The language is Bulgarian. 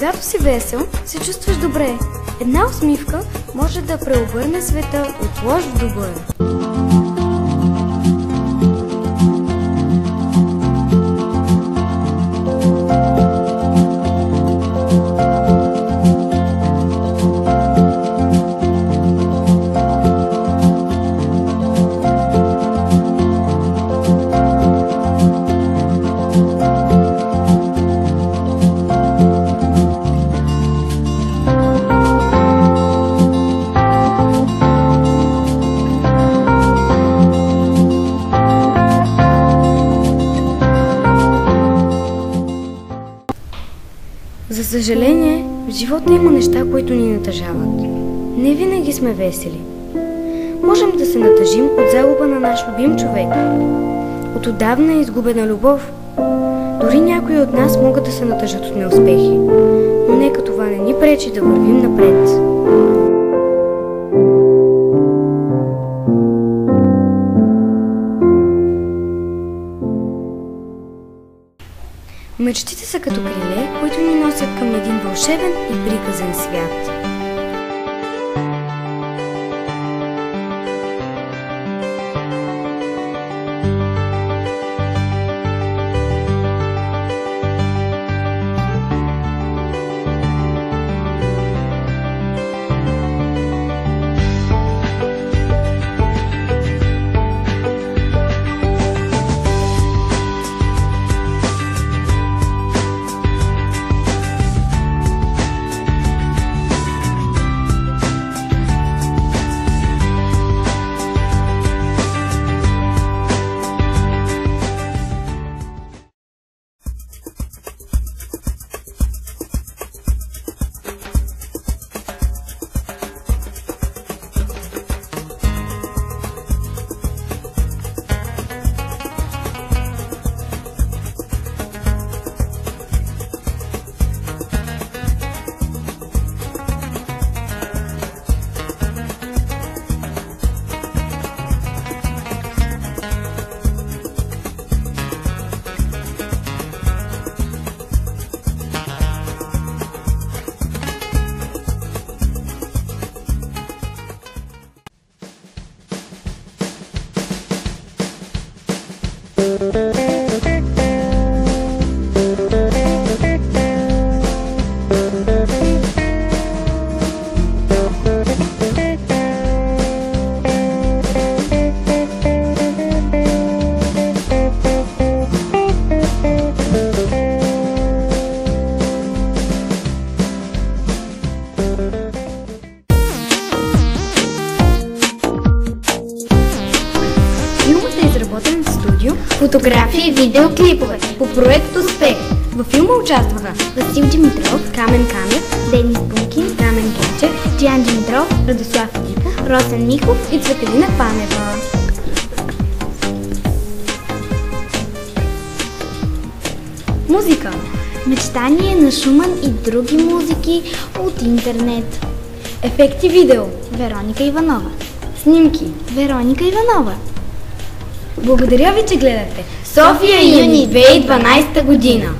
Когато си весел, се чувстваш добре. Една усмивка може да преобърне света от лош в добър. За съжаление, в живота има неща, които ни натъжават. Не винаги сме весели. Можем да се натъжим от загуба на наш любим човек, от отдавна изгубена любов. Дори някои от нас могат да се натъжат от неуспехи, но нека това не ни пречи да вървим напред. Мечтите са като криле, които ни носят към един вълшебен и приказен свят. Фотографии и видеоклипове по проект Успех. Във филма участваха Васил Димитров, Камен Канев, Денис Бункин, Камен Гечев, Диан Димитров, Радослав Филипов, Росен Михов и Цветелина Панева. Музика. Мечтание на Шуман и други музики от интернет. Ефекти видео. Вероника Иванова. Снимки. Вероника Иванова. Благодаря ви, че гледахте София юни 2012 година.